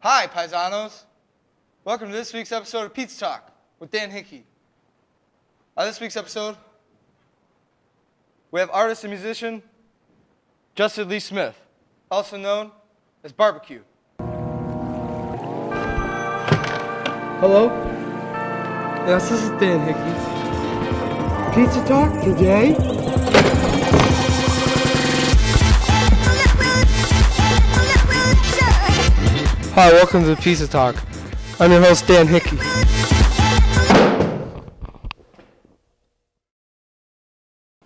Hi, paisanos. Welcome to this week's episode of Pizza Talk with Dan Hickey. On this week's episode, we have artist and musician Justin Lee Smith, also known as Barbecue. Hello. Yes, this is Dan Hickey. Pizza Talk today. Hi, welcome to Pizza Talk. I'm your host, Dan Hickey.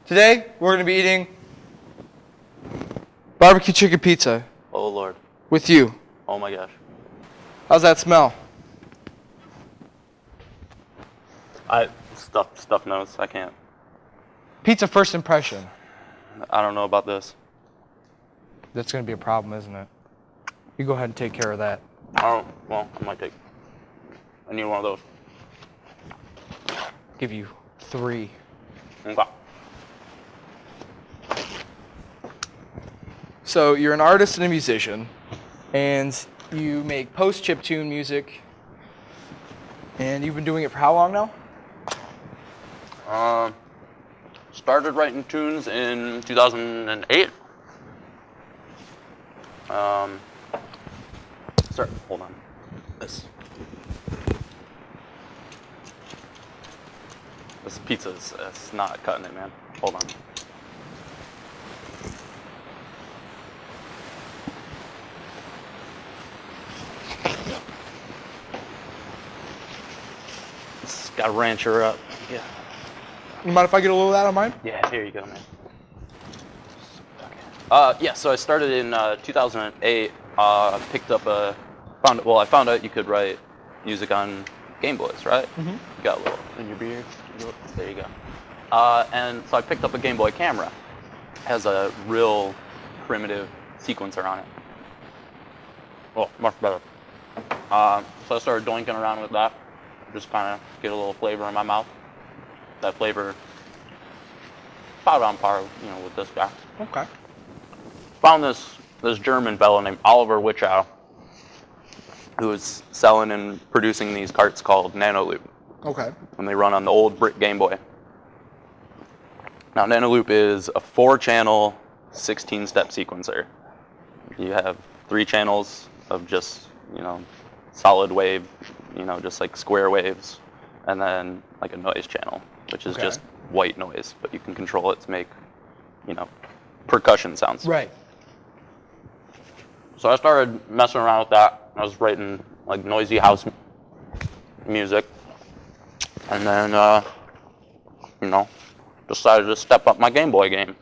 Today, we're going to be eating barbecue chicken pizza. Oh, Lord. With you. Oh, my gosh. How's that smell? Stuff knows. I can't. Pizza first impression. I don't know about this. That's going to be a problem, isn't it? You go ahead and take care of that. I might take. I need one of those. Give you 3. Okay. So you're an artist and a musician, and you make post-chiptune music, and you've been doing it for how long now? Started writing tunes in 2008. Hold on. This pizza is it's not cutting it, man. Hold on. It's got to ranch her up. Yeah. You mind if I get a little of that on mine? Yeah, here you go, man. Yeah, so I started in 2008. Picked up I found out you could write music on Game Boys, right? Mm-hmm. You got a little in your beard. There you go. And so I picked up a Game Boy camera. It has a real primitive sequencer on it. Oh, much better. So I started doinking around with that. Just kind of get a little flavor in my mouth. That flavor, about on par, with this guy. Okay. Found this German fellow named Oliver Wichow, who was selling and producing these carts called Nanoloop. Okay. And they run on the old brick Game Boy. Now, Nanoloop is a 4-channel, 16-step sequencer. You have 3 channels of just, solid wave, just like square waves, and then like a noise channel, which is just white noise, but you can control it to make, percussion sounds. Right. So I started messing around with that. I was writing like noisy house music, and then decided to step up my Game Boy game.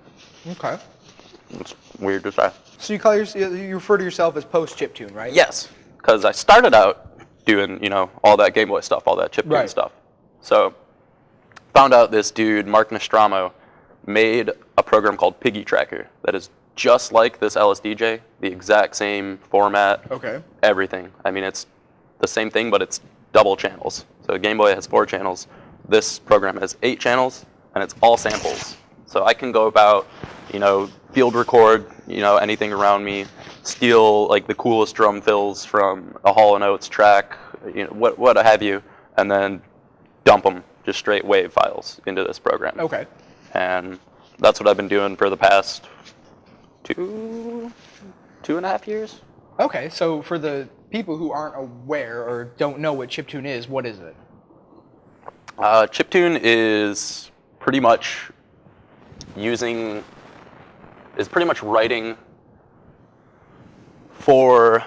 Okay. It's weird to say. So you refer to yourself as post-chiptune, right? Yes, because I started out doing all that Game Boy stuff, all that chiptune stuff. So found out this dude Mark Nostromo made a program called Piggy Tracker that is just like this LSDJ, the exact same format, everything. I mean, it's the same thing, but it's double channels. So Game Boy has 4 channels. This program has 8 channels, and it's all samples. So I can go about, field record, anything around me, steal like the coolest drum fills from a Hall & Oates track, what have you, and then dump them, just straight wave files into this program. Okay. And that's what I've been doing for the past 2.5 years. Okay, so for the people who aren't aware or don't know what chiptune is, what is it? Chiptune is pretty much writing for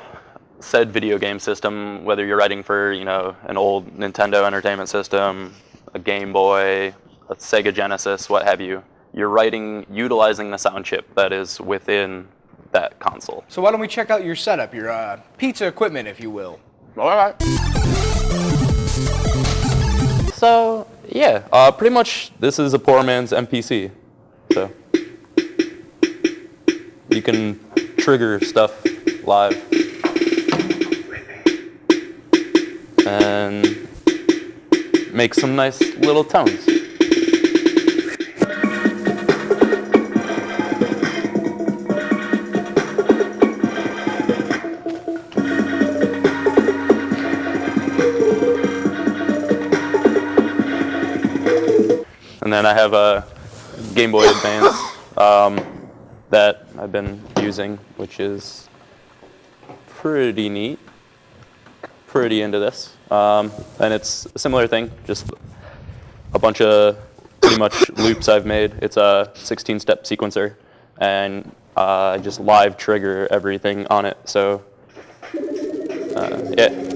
said video game system, whether you're writing for, an old Nintendo Entertainment System, a Game Boy, a Sega Genesis, what have you. You're writing utilizing the sound chip that is within that console. So why don't we check out your setup, your pizza equipment, if you will. All right. So, yeah, pretty much this is a poor man's MPC. So you can trigger stuff live and make some nice little tones. And then I have a Game Boy Advance that I've been using, which is pretty neat. Pretty into this. And it's a similar thing, just a bunch of pretty much loops I've made. It's a 16-step sequencer, and I just live trigger everything on it. So, yeah.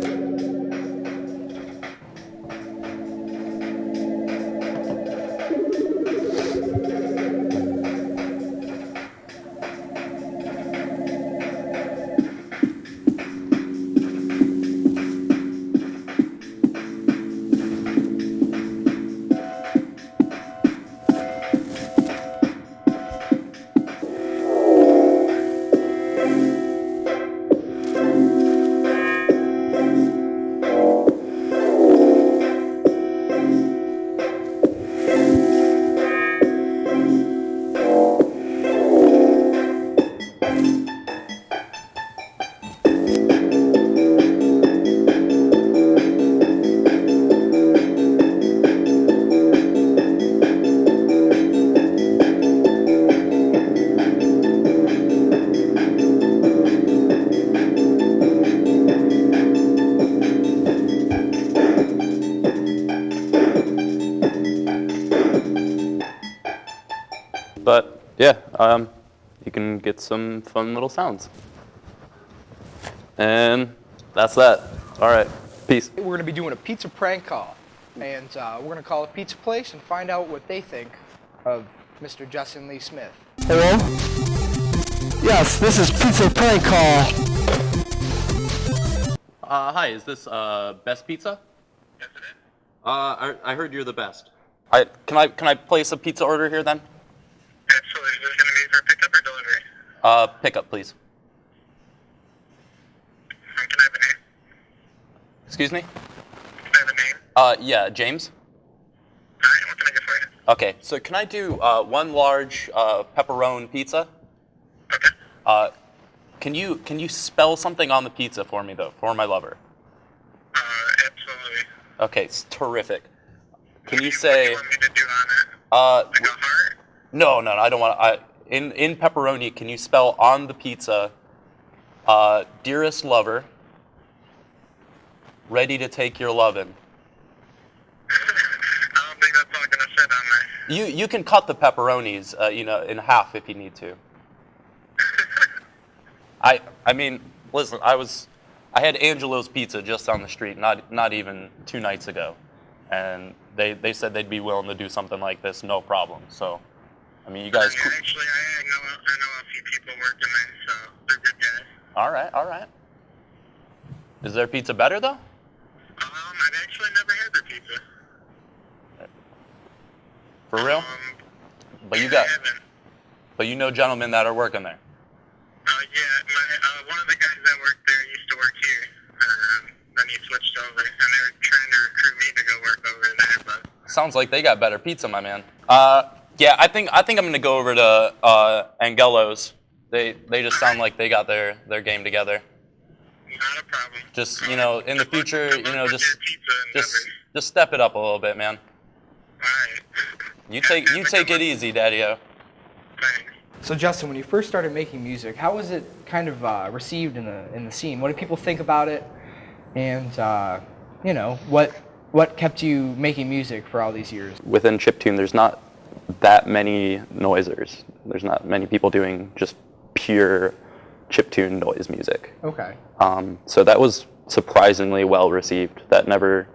But yeah, you can get some fun little sounds. And that's that. All right, peace. We're going to be doing a pizza prank call, and we're going to call a pizza place and find out what they think of Mr. Justin Lee Smith. Hello? Yes, this is Pizza Prank Call. Hi, is this Best Pizza? Yes, it is. I heard you're the best. Can I place a pizza order here then? Absolutely. Is this going to be for pickup or delivery? Pickup, please. Can I have a name? Excuse me? Can I have a name? Yeah, James. All right, what can I get for you? Okay, so can I do one large pepperoni pizza? Okay. Can you spell something on the pizza for me though, for my lover? Absolutely. Okay, it's terrific. Can you What do say? you want me to do on it? Like a heart? No, I don't want. In pepperoni, can you spell on the pizza, dearest lover, ready to take your lovin'? I don't think that's all going to fit on there. You can cut the pepperonis, in half if you need to. I mean, listen, I had Angelo's Pizza just on the street, not even 2 nights ago, and they said they'd be willing to do something like this, no problem. So, I mean, you guys. Yeah, actually, I know a few people working there, so they're good guys. All right. Is their pizza better though? I've actually never had their pizza. For real? But you I haven't. but you know gentlemen that are working there. Yeah, one of the guys that worked there used to work here. Then he switched over, and they were trying to recruit me to go work over there, but Sounds like they got better pizza, my man. Yeah, I think I'm gonna go over to Angelo's. They just sound like they got their game together. not a problem. Just in the future, Good luck with your pizza just step it up a little bit, man. All right. You take it easy, Daddy-O. Thanks. So Justin, when you first started making music, how was it kind of received in the scene? What did people think about it? And what kept you making music for all these years? Within chiptune, there's not that many noisers. There's not many people doing just pure chiptune noise music. Okay. So that was surprisingly well received. That never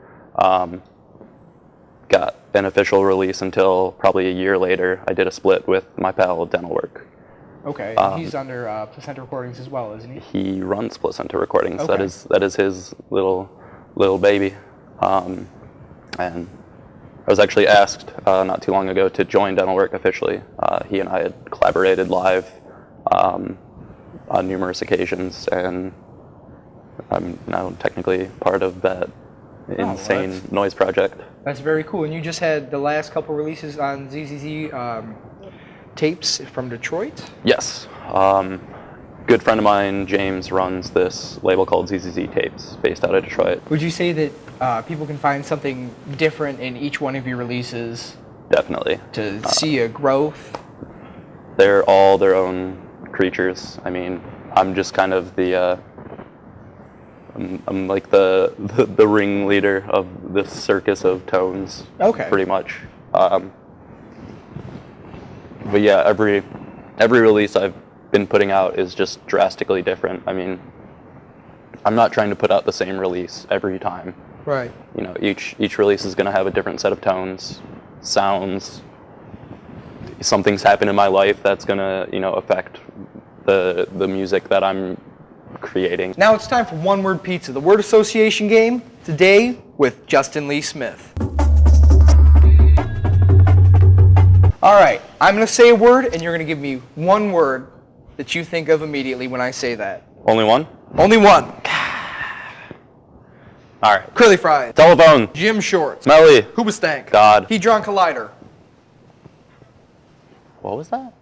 got an official release until probably a year later. I did a split with my pal Denomme. Okay. And he's under Placenta Recordings as well, isn't he? He runs Placenta Recordings. Okay. That is his little baby. And I was actually asked not too long ago to join Dental Work officially. He and I had collaborated live on numerous occasions, and I'm now technically part of that insane noise project. That's very cool. And you just had the last couple releases on ZZZ tapes from Detroit? Yes. Good friend of mine, James, runs this label called ZZZ Tapes, based out of Detroit. Would you say that people can find something different in each one of your releases definitely. To see a growth. They're all their own creatures. I mean, I'm just kind of the I'm like the ringleader of this circus of tones. Okay. Pretty much. But yeah, every release I've been putting out is just drastically different. I mean, I'm not trying to put out the same release every time. Right. You know, each release is going to have a different set of tones, sounds. Something's happened in my life that's going to, you know, affect the music that I'm creating. Now it's time for One Word Pizza, the word association game, today with Justin Lee Smith. All right, I'm going to say a word, and you're going to give me one word that you think of immediately when I say that. Only one? Only one. All right. Curly fries. Telephone. Gym shorts. Melly. Hoobastank. God. Hedron collider. What was that?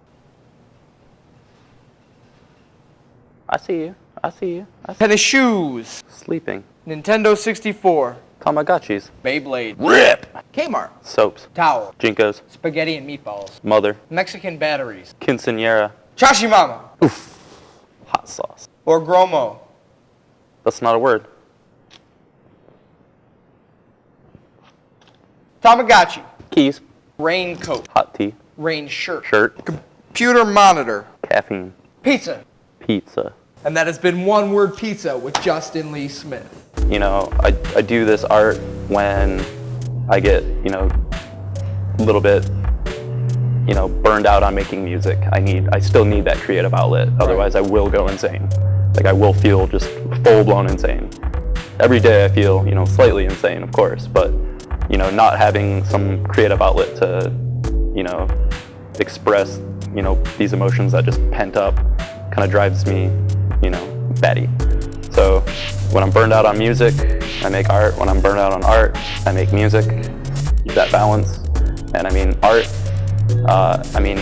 I see you. I see you. Tennis shoes. Sleeping. Nintendo 64. Tamagotchis. Beyblade. RIP! Kmart. Soaps. Towel. Jinkos. Spaghetti and meatballs. Mother. Mexican batteries. Quinceañera. Chashimama. Hot sauce. Or Gromo. That's not a word. Tamagotchi. Keys. Raincoat. Hot tea. Rain shirt. Shirt. Computer monitor. Caffeine. Pizza. Pizza. And that has been One Word Pizza with Justin Lee Smith. You know, I do this art when I get, you know, a little bit, you know, burned out on making music. I still need that creative outlet. Otherwise I will go insane. Like, I will feel just full-blown insane. Every day I feel, you know, slightly insane, of course, but, you know, not having some creative outlet to, you know, express, you know, these emotions that just pent up kind of drives me, you know, batty. So when I'm burned out on music, I make art. When I'm burned out on art, I make music. That balance. And I mean, art, I mean,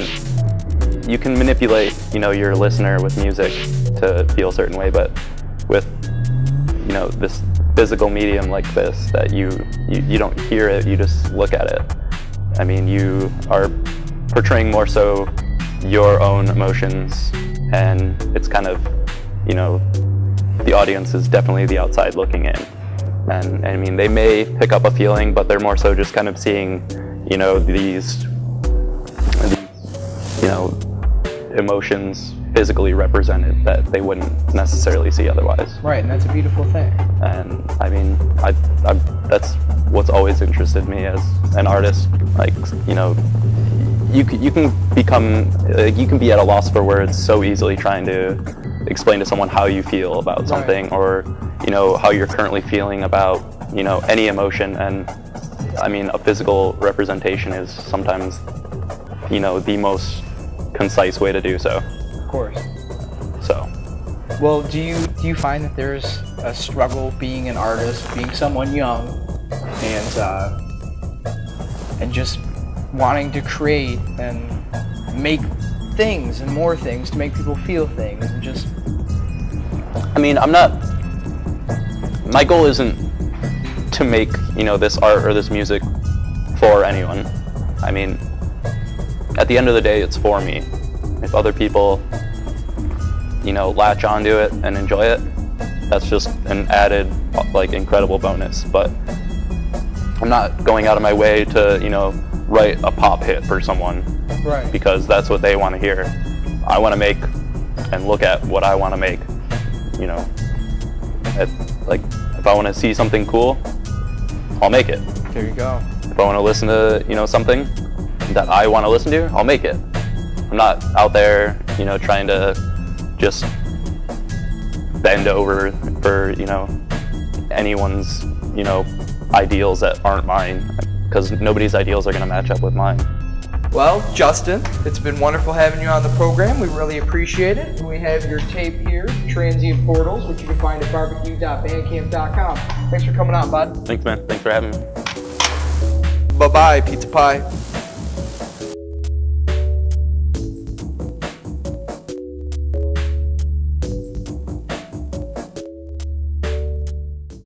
you can manipulate, you know, your listener with music to feel a certain way, but with, you know, this physical medium like this, that you don't hear it, you just look at it. I mean, you are portraying more so your own emotions, and it's kind of, you know, the audience is definitely the outside looking in. And I mean, they may pick up a feeling, but they're more so just kind of seeing, you know, these you know, emotions physically represented that they wouldn't necessarily see otherwise. Right, and that's a beautiful thing. And I mean, I that's what's always interested me as an artist. Like, you know, you can become, you can be at a loss for words so easily trying to explain to someone how you feel about something, right, or, you know, how you're currently feeling about, you know, any emotion. And I mean, a physical representation is sometimes, you know, the most concise way to do so. Of course. So. Well, do you find that there's a struggle being an artist, being someone young, and just wanting to create and make things and more things to make people feel things, and just... I mean, my goal isn't to make, you know, this art or this music for anyone. I mean, at the end of the day, it's for me. If other people, you know, latch onto it and enjoy it, that's just an added, like, incredible bonus. But I'm not going out of my way to, you know, write a pop hit for someone, Right, because that's what they want to hear. I want to make and look at what I want to make, you know. Like, if I want to see something cool, I'll make it. there you go. If I want to listen to, you know, something that I want to listen to, I'll make it. I'm not out there, you know, trying to just bend over for, you know, anyone's, you know, ideals that aren't mine, because nobody's ideals are going to match up with mine. Well, Justin, it's been wonderful having you on the program. We really appreciate it. And we have your tape here, Transient Portals, which you can find at barbecue.bandcamp.com. Thanks for coming on, bud. Thanks, man. Thanks for having me. Bye-bye, pizza pie.